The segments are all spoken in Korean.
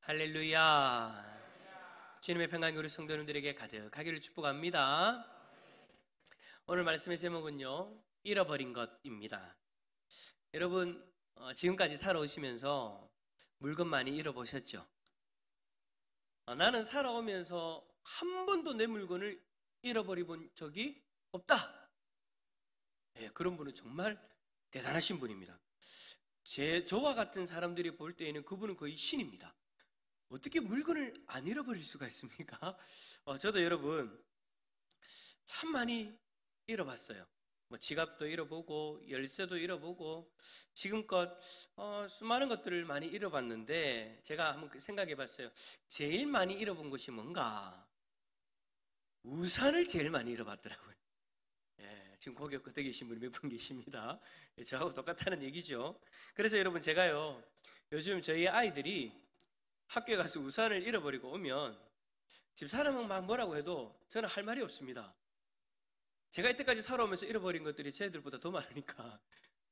할렐루야. 주님의 평강이 우리 성도님들에게 가득하기를 축복합니다. 오늘 말씀의 제목은요, 잃어버린 것입니다. 여러분, 지금까지 살아오시면서 물건 많이 잃어보셨죠? 나는 살아오면서 한 번도 내 물건을 잃어버려 본 적이 없다. 그런 분은 정말 대단하신 분입니다. 저와 같은 사람들이 볼 때에는 그분은 거의 신입니다. 어떻게 물건을 안 잃어버릴 수가 있습니까? 저도 여러분 참 많이 잃어봤어요. 지갑도 잃어보고 열쇠도 잃어보고 지금껏 수많은 것들을 많이 잃어봤는데 제가 한번 생각해봤어요. 제일 많이 잃어본 것이 뭔가? 우산을 제일 많이 잃어봤더라고요. 지금 거기 끄덕 계신 분이 몇 분 계십니다. 저하고 똑같다는 얘기죠. 그래서 여러분 제가요 요즘 저희 아이들이 학교에 가서 우산을 잃어버리고 오면 집사람은 막 뭐라고 해도 저는 할 말이 없습니다. 제가 이때까지 살아오면서 잃어버린 것들이 쟤들보다 더 많으니까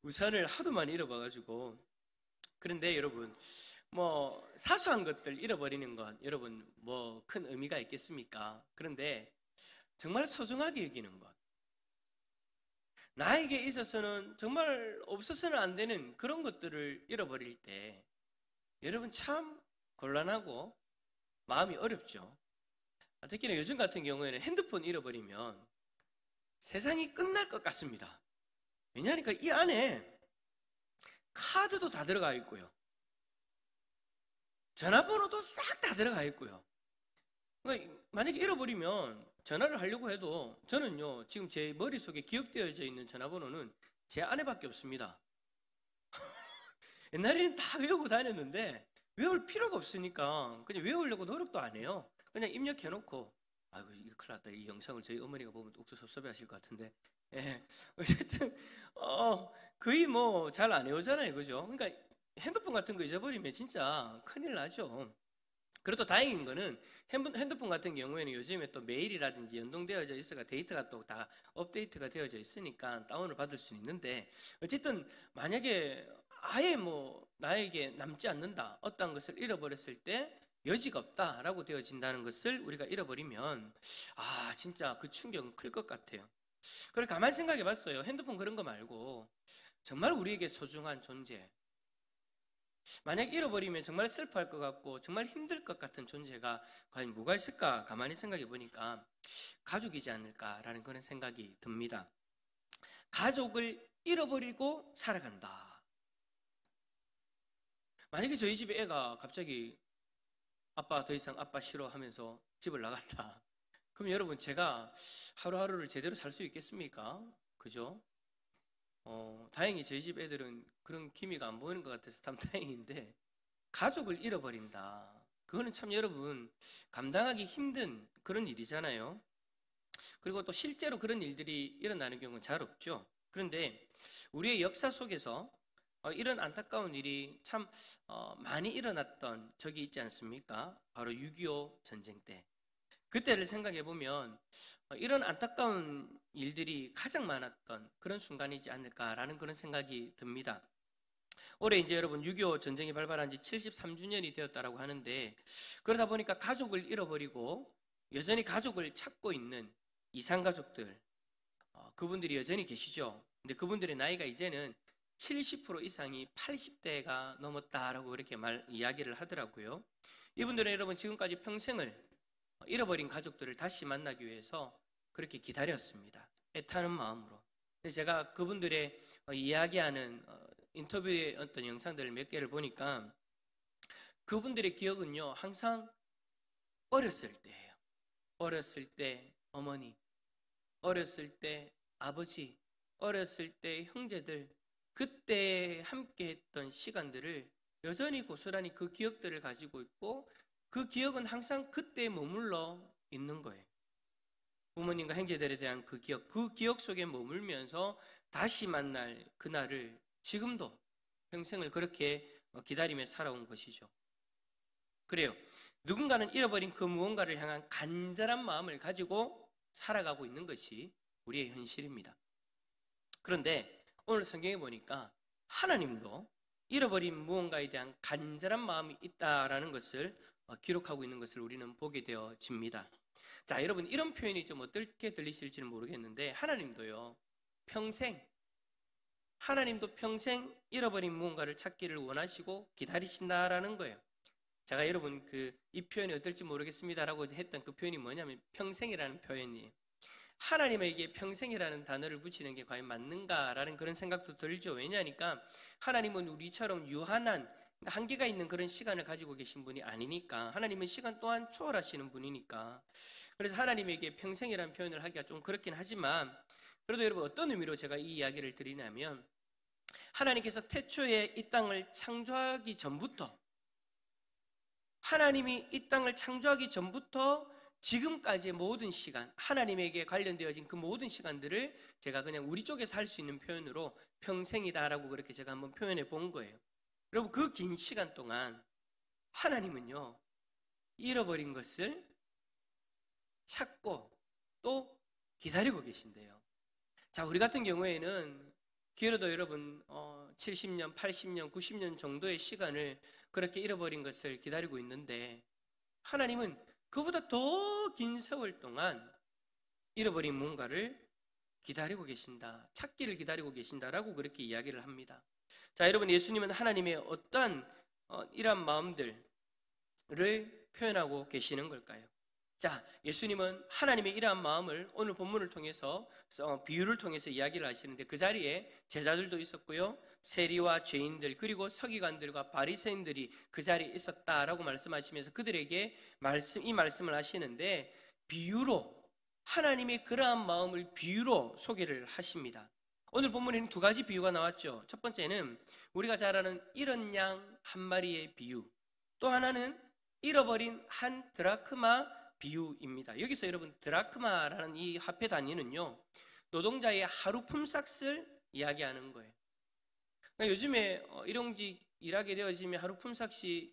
우산을 하도 많이 잃어봐가지고. 그런데 여러분 사소한 것들 잃어버리는 건 여러분 큰 의미가 있겠습니까? 그런데 정말 소중하게 여기는 것, 나에게 있어서는 정말 없어서는 안 되는 그런 것들을 잃어버릴 때 여러분 참 곤란하고 마음이 어렵죠. 특히나 요즘 같은 경우에는 핸드폰 잃어버리면 세상이 끝날 것 같습니다. 왜냐하니까 이 안에 카드도 다 들어가 있고요, 전화번호도 싹 다 들어가 있고요. 그러니까 만약에 잃어버리면 전화를 하려고 해도 저는요 지금 제 머릿속에 기억되어져 있는 전화번호는 제 아내밖에 없습니다. 옛날에는 다 외우고 다녔는데 외울 필요가 없으니까 그냥 외우려고 노력도 안 해요. 그냥 입력해놓고, 아이고 이거 큰일 났다, 이 영상을 저희 어머니가 보면 옥수 섭섭해 하실 것 같은데, 어쨌든 거의 잘 안 외우잖아요, 그죠? 그러니까 핸드폰 같은 거 잊어버리면 진짜 큰일 나죠. 그래도 다행인 거는 핸드폰 같은 경우에는 요즘에 또 메일이라든지 연동되어져 있어가 데이터가 또 다 업데이트가 되어져 있으니까 다운을 받을 수는 있는데, 어쨌든 만약에 아예 나에게 남지 않는다, 어떤 것을 잃어버렸을 때 여지가 없다라고 되어진다는 것을 우리가 잃어버리면 진짜 그 충격은 클 것 같아요. 그래 가만히 생각해 봤어요. 핸드폰 그런 거 말고 정말 우리에게 소중한 존재, 만약 잃어버리면 정말 슬퍼할 것 같고 정말 힘들 것 같은 존재가 과연 뭐가 있을까 가만히 생각해 보니까 가족이지 않을까라는 그런 생각이 듭니다. 가족을 잃어버리고 살아간다. 만약에 저희 집에 애가 갑자기 아빠 더 이상 아빠 싫어 하면서 집을 나갔다. 그럼 여러분 제가 하루하루를 제대로 살 수 있겠습니까? 그죠? 다행히 저희 집 애들은 그런 기미가 안 보이는 것 같아서 참 다행인데, 가족을 잃어버린다. 그거는 참 여러분 감당하기 힘든 그런 일이잖아요. 그리고 또 실제로 그런 일들이 일어나는 경우는 잘 없죠. 그런데 우리의 역사 속에서 이런 안타까운 일이 참 많이 일어났던 적이 있지 않습니까? 바로 6.25 전쟁 때. 그때를 생각해 보면 이런 안타까운 일들이 가장 많았던 그런 순간이지 않을까라는 그런 생각이 듭니다. 올해 이제 여러분 6.25 전쟁이 발발한 지 73주년이 되었다라고 하는데, 그러다 보니까 가족을 잃어버리고 여전히 가족을 찾고 있는 이산가족들, 그분들이 여전히 계시죠. 근데 그분들의 나이가 이제는 70% 이상이 80대가 넘었다라고 그렇게 이야기를 하더라고요. 이분들은 여러분 지금까지 평생을 잃어버린 가족들을 다시 만나기 위해서 그렇게 기다렸습니다. 애타는 마음으로. 제가 그분들의 이야기하는 인터뷰의 어떤 영상들을 몇 개를 보니까 그분들의 기억은요 항상 어렸을 때예요. 어렸을 때 어머니, 어렸을 때 아버지, 어렸을 때 형제들, 그때 함께 했던 시간들을 여전히 고스란히 그 기억들을 가지고 있고, 그 기억은 항상 그때에 머물러 있는 거예요. 부모님과 형제들에 대한 그 기억 속에 머물면서 다시 만날 그날을 지금도 평생을 그렇게 기다리며 살아온 것이죠. 그래요. 누군가는 잃어버린 그 무언가를 향한 간절한 마음을 가지고 살아가고 있는 것이 우리의 현실입니다. 그런데 오늘 성경에 보니까 하나님도 잃어버린 무언가에 대한 간절한 마음이 있다라는 것을 기록하고 있는 것을 우리는 보게 되어집니다. 자, 여러분 이런 표현이 좀 어떻게 들리실지는 모르겠는데 하나님도 평생 잃어버린 무언가를 찾기를 원하시고 기다리신다라는 거예요. 제가 여러분 이 표현이 어떨지 모르겠습니다라고 했던 그 표현이 뭐냐면 평생이라는 표현이에요. 하나님에게 평생이라는 단어를 붙이는 게 과연 맞는가라는 그런 생각도 들죠. 왜냐하니까 하나님은 우리처럼 유한한 한계가 있는 그런 시간을 가지고 계신 분이 아니니까, 하나님은 시간 또한 초월하시는 분이니까. 그래서 하나님에게 평생이라는 표현을 하기가 좀 그렇긴 하지만, 그래도 여러분 어떤 의미로 제가 이 이야기를 드리냐면, 하나님께서 태초에 이 땅을 창조하기 전부터, 하나님이 이 땅을 창조하기 전부터 지금까지의 모든 시간, 하나님에게 관련되어진 그 모든 시간들을 제가 그냥 우리 쪽에서 할 수 있는 표현으로 평생이다라고 그렇게 제가 한번 표현해 본 거예요. 여러분 그 긴 시간 동안 하나님은요, 잃어버린 것을 찾고 또 기다리고 계신대요. 자, 우리 같은 경우에는 길어도 여러분 70년, 80년, 90년 정도의 시간을 그렇게 잃어버린 것을 기다리고 있는데, 하나님은 그보다 더 긴 세월 동안 잃어버린 뭔가를 기다리고 계신다, 찾기를 기다리고 계신다라고 그렇게 이야기를 합니다. 자, 여러분 예수님은 하나님의 어떠한 이러한 마음들을 표현하고 계시는 걸까요? 자, 예수님은 하나님의 이러한 마음을 오늘 본문을 통해서 비유를 통해서 이야기를 하시는데, 그 자리에 제자들도 있었고요, 세리와 죄인들 그리고 서기관들과 바리새인들이 그 자리에 있었다라고 말씀하시면서 그들에게 이 말씀을 하시는데, 비유로 하나님의 그러한 마음을 비유로 소개를 하십니다. 오늘 본문에는 두 가지 비유가 나왔죠. 첫 번째는 우리가 잘 아는 잃은 양 한 마리의 비유, 또 하나는 잃어버린 한 드라크마 비유입니다. 여기서 여러분 드라크마라는 이 화폐 단위는요, 노동자의 하루 품삯을 이야기하는 거예요. 그러니까 요즘에 일용직 일하게 되어지면 하루 품삯이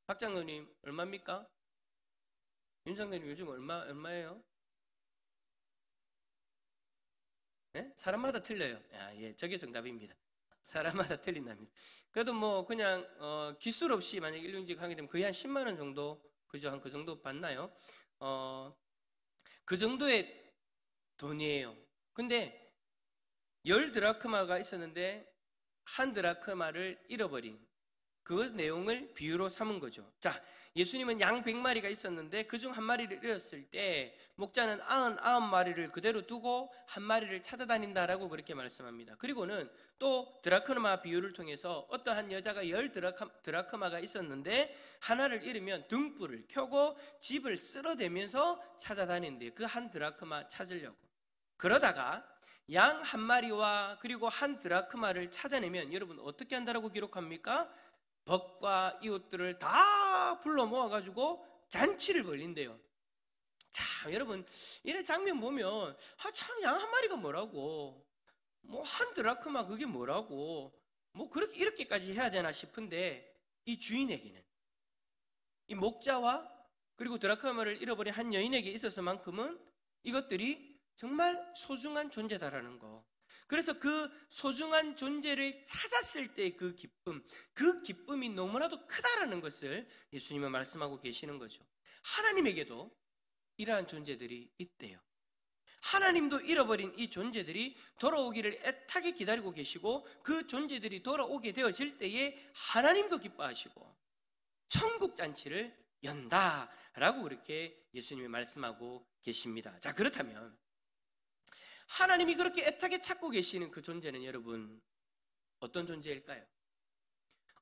박 장로님 얼마입니까? 윤 장로님 요즘 얼마예요? 네? 사람마다 틀려요. 예, 저게 정답입니다. 사람마다 틀린답니다. 그래도 뭐 그냥 기술 없이 만약 일용직 하게 되면 거의 한 10만 원 정도, 그죠? 한 그 정도 받나요? 그 정도의 돈이에요. 근데 10드라크마가 있었는데 한 드라크마를 잃어버린 그 내용을 비유로 삼은 거죠. 자, 예수님은 양 100마리가 있었는데 그중 한 마리를 잃었을 때 목자는 99마리를 그대로 두고 한 마리를 찾아다닌다라고 그렇게 말씀합니다. 그리고는 또 드라크마 비유를 통해서 어떠한 여자가 10드라크마가 있었는데 하나를 잃으면 등불을 켜고 집을 쓸어대면서 찾아다니는데 그 한 드라크마 찾으려고. 그러다가 양 한 마리와 그리고 한 드라크마를 찾아내면 여러분 어떻게 한다라고 기록합니까? 벗과 이웃들을 다 불러 모아가지고 잔치를 벌린대요. 참, 여러분, 이런 장면 보면, 참, 양 한 마리가 뭐라고, 뭐, 한 드라크마 그게 뭐라고, 뭐, 그렇게, 이렇게까지 해야 되나 싶은데, 이 주인에게는, 이 목자와 그리고 드라크마를 잃어버린 한 여인에게 있어서만큼은 이것들이 정말 소중한 존재다라는 거. 그래서 그 소중한 존재를 찾았을 때 그 기쁨이 너무나도 크다라는 것을 예수님은 말씀하고 계시는 거죠. 하나님에게도 이러한 존재들이 있대요. 하나님도 잃어버린 이 존재들이 돌아오기를 애타게 기다리고 계시고, 그 존재들이 돌아오게 되어질 때에 하나님도 기뻐하시고 천국 잔치를 연다라고 그렇게 예수님이 말씀하고 계십니다. 자, 그렇다면 하나님이 그렇게 애타게 찾고 계시는 그 존재는 여러분 어떤 존재일까요?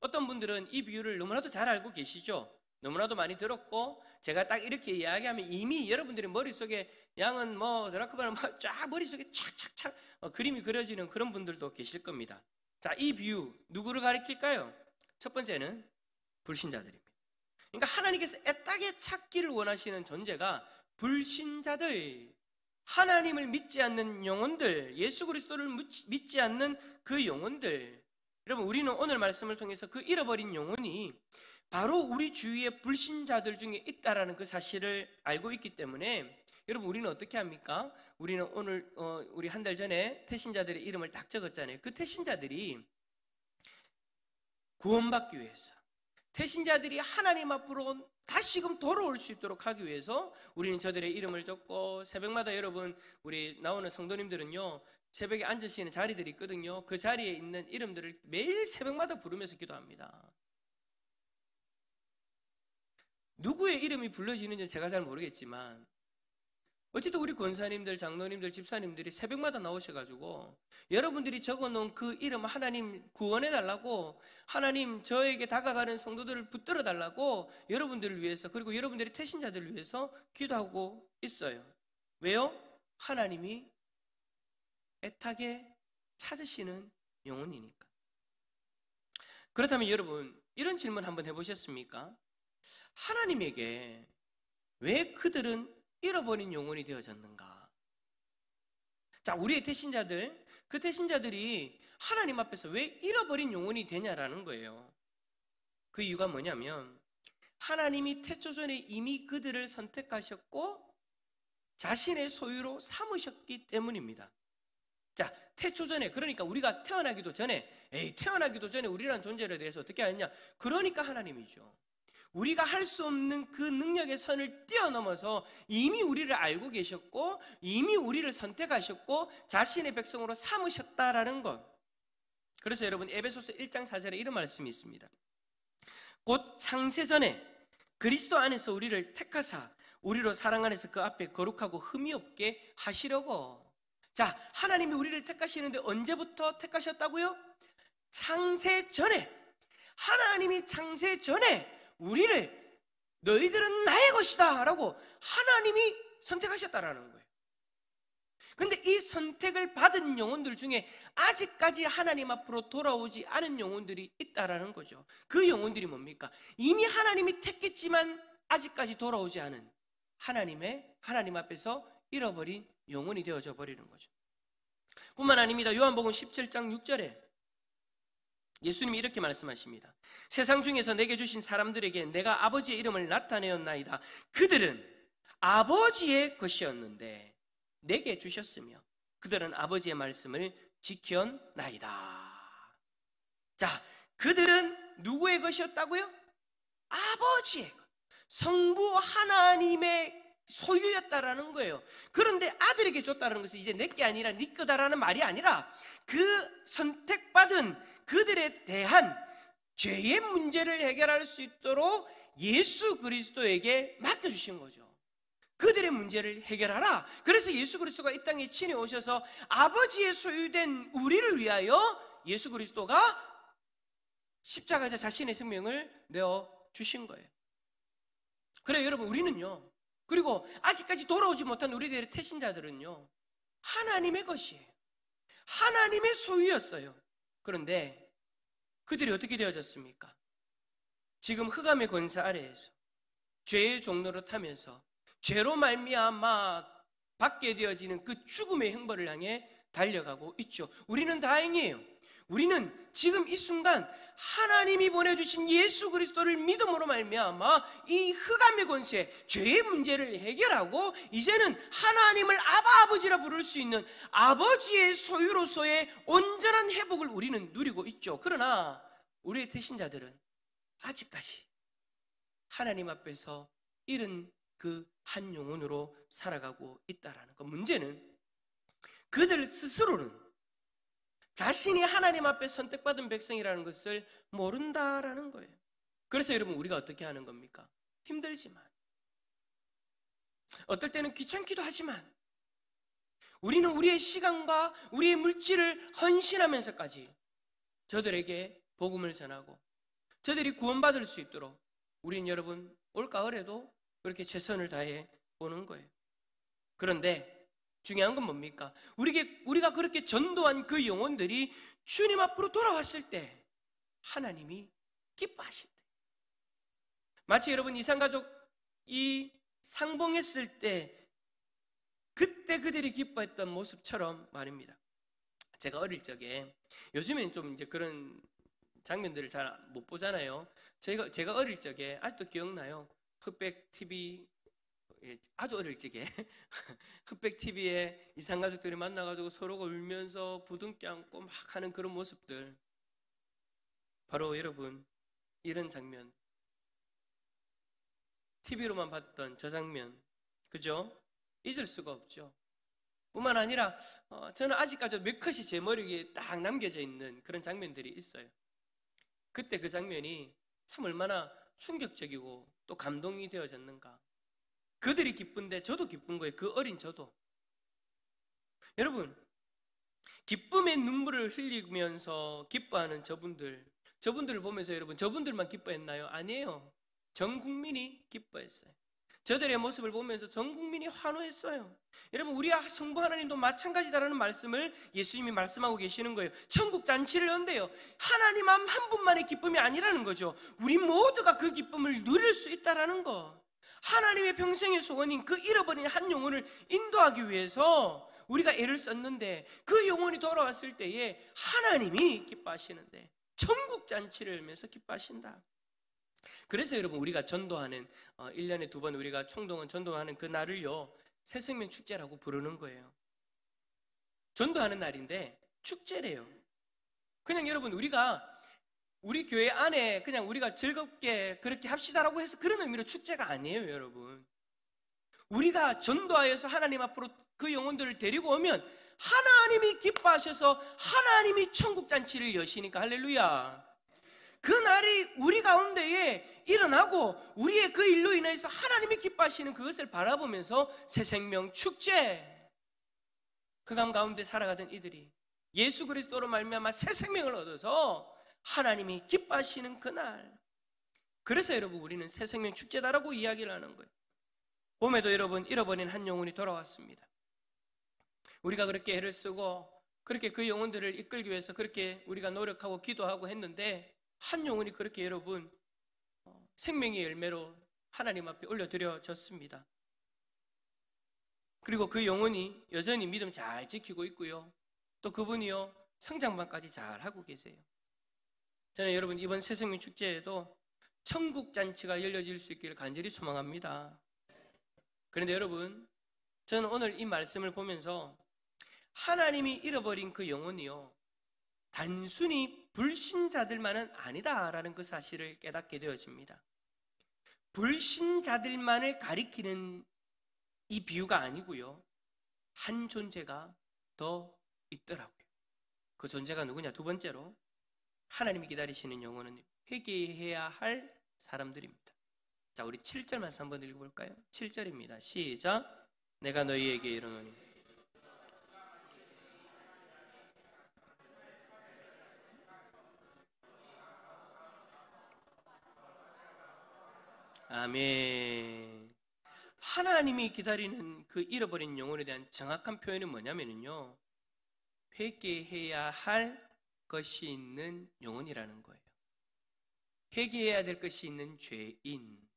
어떤 분들은 이 비유를 너무나도 잘 알고 계시죠? 너무나도 많이 들었고, 제가 딱 이렇게 이야기하면 이미 여러분들의 머릿속에 양은 뭐 드라크마는 뭐 쫙 머릿속에 착착착 그림이 그려지는 그런 분들도 계실 겁니다. 자, 이 비유 누구를 가리킬까요? 첫 번째는 불신자들입니다. 그러니까 하나님께서 애타게 찾기를 원하시는 존재가 불신자들, 하나님을 믿지 않는 영혼들, 예수 그리스도를 믿지 않는 그 영혼들. 여러분, 우리는 오늘 말씀을 통해서 그 잃어버린 영혼이 바로 우리 주위의 불신자들 중에 있다라는 그 사실을 알고 있기 때문에, 여러분 우리는 어떻게 합니까? 우리는 오늘 우리 한 달 전에 태신자들의 이름을 딱 적었잖아요. 그 태신자들이 구원받기 위해서, 태신자들이 하나님 앞으로 다시금 돌아올 수 있도록 하기 위해서 우리는 저들의 이름을 적고, 새벽마다 여러분 우리 나오는 성도님들은요 새벽에 앉으시는 자리들이 있거든요. 그 자리에 있는 이름들을 매일 새벽마다 부르면서 기도합니다. 누구의 이름이 불러지는지 제가 잘 모르겠지만 어쨌든 우리 권사님들, 장로님들, 집사님들이 새벽마다 나오셔가지고 여러분들이 적어놓은 그 이름 하나님 구원해달라고, 하나님 저에게 다가가는 성도들을 붙들어 달라고 여러분들을 위해서, 그리고 여러분들의 태신자들을 위해서 기도하고 있어요. 왜요? 하나님이 애타게 찾으시는 영혼이니까. 그렇다면 여러분 이런 질문 한번 해보셨습니까? 하나님에게 왜 그들은 잃어버린 영혼이 되어졌는가? 자, 우리의 태신자들, 그 태신자들이 하나님 앞에서 왜 잃어버린 영혼이 되냐라는 거예요. 그 이유가 뭐냐면 하나님이 태초전에 이미 그들을 선택하셨고 자신의 소유로 삼으셨기 때문입니다. 자, 태초전에, 그러니까 우리가 태어나기도 전에, 태어나기도 전에 우리라는 존재에 대해서 어떻게 하느냐? 그러니까 하나님이죠. 우리가 할 수 없는 그 능력의 선을 뛰어넘어서 이미 우리를 알고 계셨고 이미 우리를 선택하셨고 자신의 백성으로 삼으셨다라는 것. 그래서 여러분 에베소서 1장 4절에 이런 말씀이 있습니다. 곧 창세전에 그리스도 안에서 우리를 택하사 우리로 사랑 안에서 그 앞에 거룩하고 흠이 없게 하시려고. 자, 하나님이 우리를 택하시는데 언제부터 택하셨다고요? 창세전에. 하나님이 창세전에 우리를 너희들은 나의 것이다 라고 하나님이 선택하셨다라는 거예요. 근데 이 선택을 받은 영혼들 중에 아직까지 하나님 앞으로 돌아오지 않은 영혼들이 있다라는 거죠. 그 영혼들이 뭡니까? 이미 하나님이 택했지만 아직까지 돌아오지 않은 하나님 앞에서 잃어버린 영혼이 되어져 버리는 거죠. 뿐만 아닙니다. 요한복음 17장 6절에 예수님이 이렇게 말씀하십니다. 세상 중에서 내게 주신 사람들에게 내가 아버지의 이름을 나타내었나이다. 그들은 아버지의 것이었는데 내게 주셨으며 그들은 아버지의 말씀을 지켰나이다. 자, 그들은 누구의 것이었다고요? 아버지의 것, 성부 하나님의 소유였다라는 거예요. 그런데 아들에게 줬다는 것은 이제 내게 아니라 네 거다라는 말이 아니라 그 선택받은 그들에 대한 죄의 문제를 해결할 수 있도록 예수 그리스도에게 맡겨주신 거죠. 그들의 문제를 해결하라. 그래서 예수 그리스도가 이 땅에 친히 오셔서 아버지의 소유된 우리를 위하여 예수 그리스도가 십자가에서 자신의 생명을 내어 주신 거예요. 그래 여러분, 우리는요, 그리고 아직까지 돌아오지 못한 우리들의 태신자들은요 하나님의 것이에요. 하나님의 소유였어요. 그런데 그들이 어떻게 되어졌습니까? 지금 흑암의 권세 아래에서 죄의 종로로 타면서 죄로 말미암아 받게 되어지는 그 죽음의 형벌을 향해 달려가고 있죠. 우리는 다행이에요. 우리는 지금 이 순간 하나님이 보내주신 예수 그리스도를 믿음으로 말미암아 이 흑암의 권세, 죄의 문제를 해결하고 이제는 하나님을 아버지라 부를 수 있는 아버지의 소유로서의 온전한 회복을 우리는 누리고 있죠. 그러나 우리의 태신자들은 아직까지 하나님 앞에서 잃은 그 한 영혼으로 살아가고 있다라는 것. 문제는 그들 스스로는 자신이 하나님 앞에 선택받은 백성이라는 것을 모른다라는 거예요. 그래서 여러분, 우리가 어떻게 하는 겁니까? 힘들지만, 어떨 때는 귀찮기도 하지만 우리는 우리의 시간과 우리의 물질을 헌신하면서까지 저들에게 복음을 전하고 저들이 구원받을 수 있도록 우리는 여러분 올가을에도 그렇게 최선을 다해 보는 거예요. 그런데 중요한 건 뭡니까? 우리가 그렇게 전도한 그 영혼들이 주님 앞으로 돌아왔을 때 하나님이 기뻐하신대. 마치 여러분 이산가족이 상봉했을 때 그때 그들이 기뻐했던 모습처럼 말입니다. 제가 어릴 적에, 요즘엔 좀 이제 그런 장면들을 잘 못 보잖아요. 제가 어릴 적에 아직도 기억나요. 흑백 TV, 아주 어릴 적에 흑백 TV에 이산가족들이 만나가지고 서로가 울면서 부둥켜 안고 막 하는 그런 모습들. 바로 여러분, 이런 장면, TV로만 봤던 저 장면, 그죠? 잊을 수가 없죠. 뿐만 아니라 저는 아직까지도 몇 컷이 제 머리에 딱 남겨져 있는 그런 장면들이 있어요. 그때 그 장면이 참 얼마나 충격적이고 또 감동이 되어졌는가. 그들이 기쁜데 저도 기쁜 거예요. 그 어린 저도. 여러분, 기쁨의 눈물을 흘리면서 기뻐하는 저분들을 보면서 여러분, 저분들만 기뻐했나요? 아니에요. 전 국민이 기뻐했어요. 저들의 모습을 보면서 전 국민이 환호했어요. 여러분, 우리 성부 하나님도 마찬가지다라는 말씀을 예수님이 말씀하고 계시는 거예요. 천국 잔치를 연대요. 하나님 한 분만의 기쁨이 아니라는 거죠. 우리 모두가 그 기쁨을 누릴 수 있다라는 거. 하나님의 평생의 소원인 그 잃어버린 한 영혼을 인도하기 위해서 우리가 애를 썼는데 그 영혼이 돌아왔을 때에 하나님이 기뻐하시는데 천국 잔치를 열면서 기뻐하신다. 그래서 여러분, 우리가 전도하는 1년에 2번 우리가 총동원 전도하는 그 날을요, 새생명 축제라고 부르는 거예요. 전도하는 날인데 축제래요. 그냥 여러분, 우리 교회 안에 그냥 우리가 즐겁게 그렇게 합시다라고 해서 그런 의미로 축제가 아니에요, 여러분. 우리가 전도하여서 하나님 앞으로 그 영혼들을 데리고 오면 하나님이 기뻐하셔서 하나님이 천국 잔치를 여시니까 할렐루야. 그 날이 우리 가운데에 일어나고 우리의 그 일로 인해서 하나님이 기뻐하시는 그것을 바라보면서 새 생명 축제, 흑암 가운데 살아가던 이들이 예수 그리스도로 말미암아 새 생명을 얻어서 하나님이 기뻐하시는 그날, 그래서 여러분, 우리는 새 생명 축제다라고 이야기를 하는 거예요. 봄에도 여러분, 잃어버린 한 영혼이 돌아왔습니다. 우리가 그렇게 애를 쓰고 그렇게 그 영혼들을 이끌기 위해서 그렇게 우리가 노력하고 기도하고 했는데 한 영혼이 그렇게 여러분 생명의 열매로 하나님 앞에 올려드려졌습니다. 그리고 그 영혼이 여전히 믿음 잘 지키고 있고요, 또 그분이요 성장반까지 잘 하고 계세요. 저는 여러분, 이번 새생명 축제에도 천국 잔치가 열려질 수 있기를 간절히 소망합니다. 그런데 여러분, 저는 오늘 이 말씀을 보면서 하나님이 잃어버린 그 영혼이요 단순히 불신자들만은 아니다라는 그 사실을 깨닫게 되어집니다. 불신자들만을 가리키는 이 비유가 아니고요, 한 존재가 더 있더라고요. 그 존재가 누구냐? 두 번째로, 하나님이 기다리시는 영혼은 회개해야 할 사람들입니다. 자, 우리 7절만 한번 읽어볼까요? 7절입니다. 시작. 내가 너희에게 이르노니 아멘. 하나님이 기다리는 그 잃어버린 영혼에 대한 정확한 표현은 뭐냐면요, 회개해야 할 것이 있는 영혼이라는 거예요. 회개해야 될 것이 있는 죄인,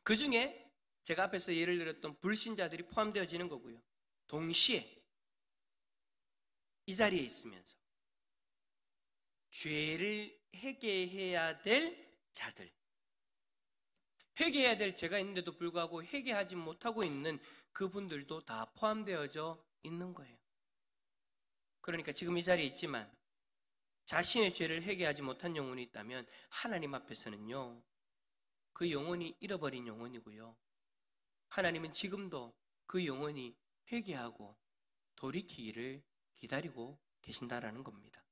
그 중에 제가 앞에서 예를 들었던 불신자들이 포함되어지는 거고요, 동시에 이 자리에 있으면서 죄를 회개해야 될 자들, 회개해야 될 죄가 있는데도 불구하고 회개하지 못하고 있는 그분들도 다 포함되어져 있는 거예요. 그러니까 지금 이 자리에 있지만 자신의 죄를 회개하지 못한 영혼이 있다면 하나님 앞에서는요, 그 영혼이 잃어버린 영혼이고요, 하나님은 지금도 그 영혼이 회개하고 돌이키기를 기다리고 계신다라는 겁니다.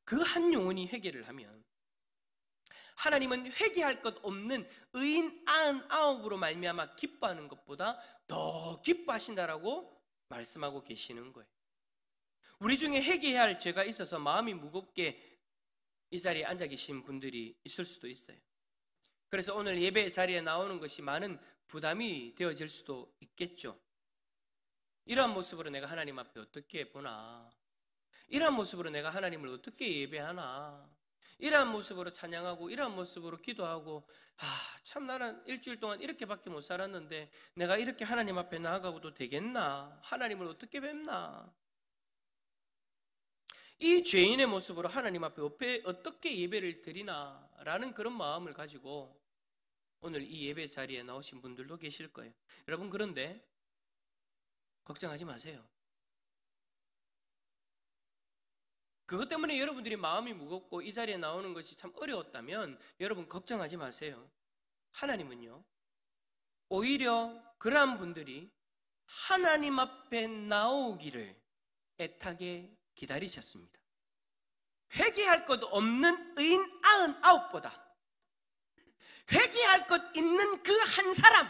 그 한 영혼이 회개를 하면 하나님은 회개할 것 없는 의인 99으로 말미암아 기뻐하는 것보다 더 기뻐하신다라고 말씀하고 계시는 거예요. 우리 중에 회개해야 할 죄가 있어서 마음이 무겁게 이 자리에 앉아 계신 분들이 있을 수도 있어요. 그래서 오늘 예배 자리에 나오는 것이 많은 부담이 되어질 수도 있겠죠. 이러한 모습으로 내가 하나님 앞에 어떻게 보나, 이러한 모습으로 내가 하나님을 어떻게 예배하나, 이러한 모습으로 찬양하고 이러한 모습으로 기도하고, 참 나는 일주일 동안 이렇게밖에 못 살았는데 내가 이렇게 하나님 앞에 나아가고도 되겠나, 하나님을 어떻게 뵙나, 이 죄인의 모습으로 하나님 앞에 어떻게 예배를 드리나 라는 그런 마음을 가지고 오늘 이 예배 자리에 나오신 분들도 계실 거예요. 여러분, 그런데 걱정하지 마세요. 그것 때문에 여러분들이 마음이 무겁고 이 자리에 나오는 것이 참 어려웠다면 여러분 걱정하지 마세요. 하나님은요, 오히려 그러한 분들이 하나님 앞에 나오기를 애타게 기다리셨습니다. 회개할 것 없는 의인 99보다 회개할 것 있는 그 한 사람,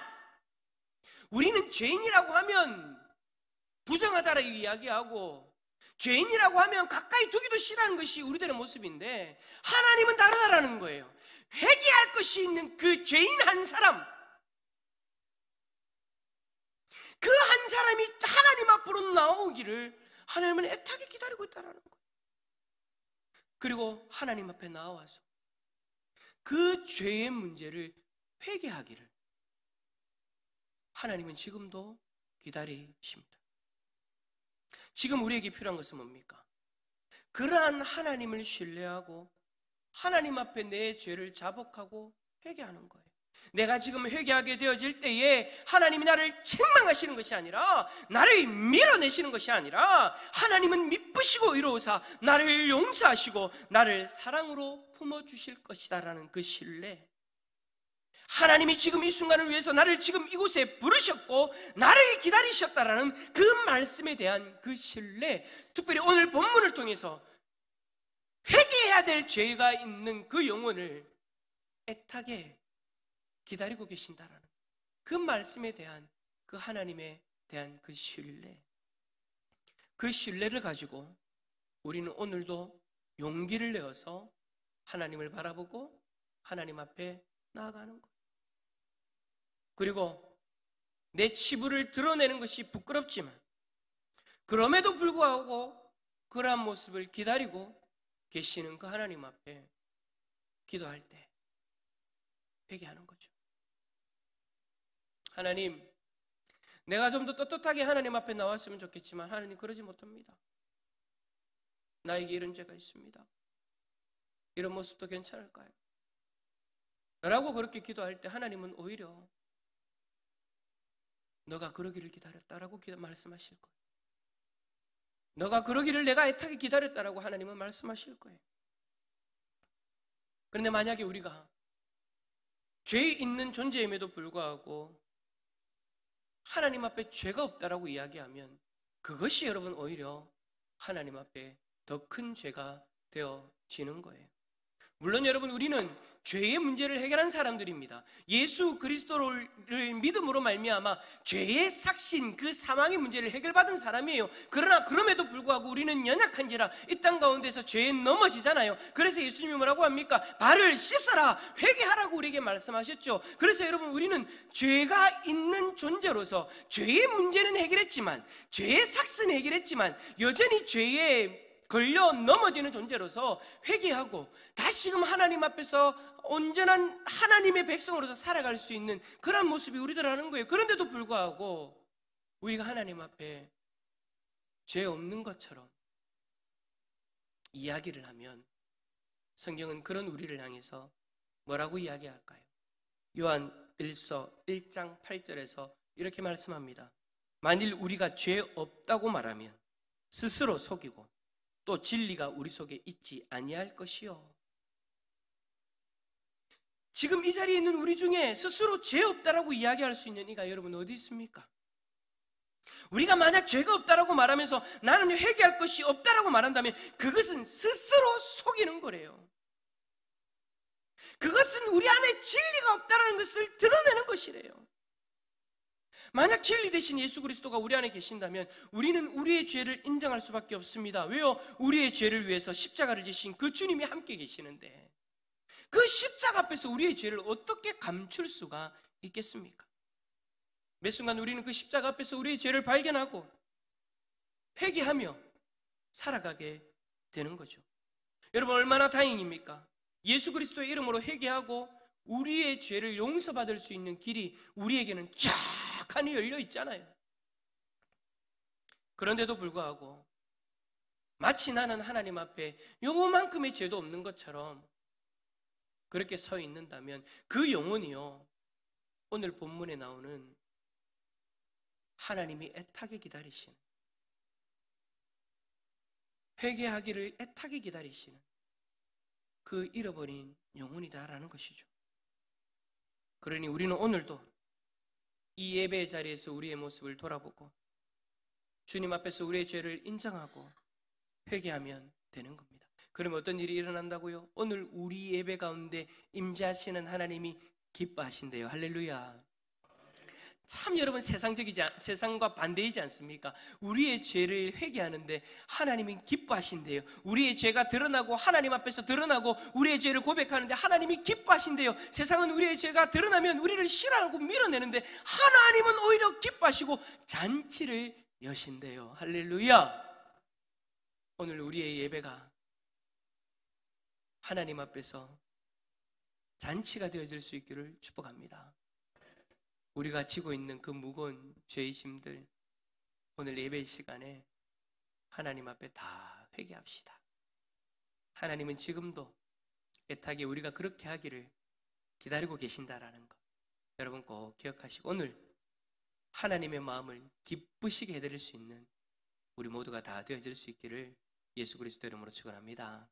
우리는 죄인이라고 하면 부정하다라고 이야기하고 죄인이라고 하면 가까이 두기도 싫어하는 것이 우리들의 모습인데 하나님은 다르다라는 거예요. 회개할 것이 있는 그 죄인 한 사람, 그 한 사람이 하나님 앞으로 나오기를 하나님은 애타게 기다리고 있다는 거예요. 그리고 하나님 앞에 나와서 그 죄의 문제를 회개하기를 하나님은 지금도 기다리십니다. 지금 우리에게 필요한 것은 뭡니까? 그러한 하나님을 신뢰하고 하나님 앞에 내 죄를 자복하고 회개하는 거예요. 내가 지금 회개하게 되어질 때에 하나님이 나를 책망하시는 것이 아니라, 나를 밀어내시는 것이 아니라, 하나님은 미쁘시고 의로우사 나를 용서하시고 나를 사랑으로 품어주실 것이다라는 그 신뢰, 하나님이 지금 이 순간을 위해서 나를 지금 이곳에 부르셨고 나를 기다리셨다라는 그 말씀에 대한 그 신뢰, 특별히 오늘 본문을 통해서 회개해야 될 죄가 있는 그 영혼을 애타게 기다리고 계신다라는 그 말씀에 대한 그 하나님에 대한 그 신뢰, 그 신뢰를 가지고 우리는 오늘도 용기를 내어서 하나님을 바라보고 하나님 앞에 나아가는 것. 그리고 내 치부를 드러내는 것이 부끄럽지만 그럼에도 불구하고 그러한 모습을 기다리고 계시는 그 하나님 앞에 기도할 때 회개하는 거죠. 하나님, 내가 좀 더 떳떳하게 하나님 앞에 나왔으면 좋겠지만 하나님 그러지 못합니다. 나에게 이런 죄가 있습니다. 이런 모습도 괜찮을까요? 라고 그렇게 기도할 때 하나님은 오히려 너가 그러기를 기다렸다라고 말씀하실 거예요. 너가 그러기를 내가 애타게 기다렸다라고 하나님은 말씀하실 거예요. 그런데 만약에 우리가 죄 있는 존재임에도 불구하고 하나님 앞에 죄가 없다라고 이야기하면 그것이 여러분 오히려 하나님 앞에 더 큰 죄가 되어지는 거예요. 물론 여러분, 우리는 죄의 문제를 해결한 사람들입니다. 예수 그리스도를 믿음으로 말미암아 죄의 삭신, 그 사망의 문제를 해결받은 사람이에요. 그러나 그럼에도 불구하고 우리는 연약한지라 이 땅 가운데서 죄에 넘어지잖아요. 그래서 예수님이 뭐라고 합니까? 발을 씻어라, 회개하라고 우리에게 말씀하셨죠. 그래서 여러분, 우리는 죄가 있는 존재로서 죄의 문제는 해결했지만, 죄의 삭신은 해결했지만 여전히 죄에 걸려 넘어지는 존재로서 회개하고 다시금 하나님 앞에서 온전한 하나님의 백성으로서 살아갈 수 있는 그런 모습이 우리들 하는 거예요. 그런데도 불구하고 우리가 하나님 앞에 죄 없는 것처럼 이야기를 하면 성경은 그런 우리를 향해서 뭐라고 이야기할까요? 요한 1서 1장 8절에서 이렇게 말씀합니다. 만일 우리가 죄 없다고 말하면 스스로 속이고 또 진리가 우리 속에 있지 아니할 것이요. 지금 이 자리에 있는 우리 중에 스스로 죄 없다라고 이야기할 수 있는 이가 여러분 어디 있습니까? 우리가 만약 죄가 없다라고 말하면서 나는 회개할 것이 없다라고 말한다면 그것은 스스로 속이는 거래요. 그것은 우리 안에 진리가 없다라는 것을 드러내는 것이래요. 만약 진리 대신 예수 그리스도가 우리 안에 계신다면 우리는 우리의 죄를 인정할 수밖에 없습니다. 왜요? 우리의 죄를 위해서 십자가를 지신 그 주님이 함께 계시는데 그 십자가 앞에서 우리의 죄를 어떻게 감출 수가 있겠습니까? 매 순간 우리는 그 십자가 앞에서 우리의 죄를 발견하고 회개하며 살아가게 되는 거죠. 여러분, 얼마나 다행입니까? 예수 그리스도의 이름으로 회개하고 우리의 죄를 용서받을 수 있는 길이 우리에게는 쫙 하니 열려 있잖아요. 그런데도 불구하고 마치 나는 하나님 앞에 요만큼의 죄도 없는 것처럼 그렇게 서 있는다면 그 영혼이요, 오늘 본문에 나오는 하나님이 애타게 기다리신 회개하기를 애타게 기다리시는 그 잃어버린 영혼이다라는 것이죠. 그러니 우리는 오늘도 이 예배의 자리에서 우리의 모습을 돌아보고 주님 앞에서 우리의 죄를 인정하고 회개하면 되는 겁니다. 그러면 어떤 일이 일어난다고요? 오늘 우리 예배 가운데 임재하시는 하나님이 기뻐하신대요. 할렐루야. 참 여러분 세상과 반대이지 않습니까? 우리의 죄를 회개하는데 하나님이 기뻐하신대요. 우리의 죄가 드러나고 하나님 앞에서 드러나고 우리의 죄를 고백하는데 하나님이 기뻐하신대요. 세상은 우리의 죄가 드러나면 우리를 싫어하고 밀어내는데 하나님은 오히려 기뻐하시고 잔치를 여신대요. 할렐루야. 오늘 우리의 예배가 하나님 앞에서 잔치가 되어질 수 있기를 축복합니다. 우리가 지고 있는 그 무거운 죄의 짐들 오늘 예배 시간에 하나님 앞에 다 회개합시다. 하나님은 지금도 애타게 우리가 그렇게 하기를 기다리고 계신다라는 것 여러분 꼭 기억하시고 오늘 하나님의 마음을 기쁘시게 해드릴 수 있는 우리 모두가 다 되어질 수 있기를 예수 그리스도 이름으로 축원합니다.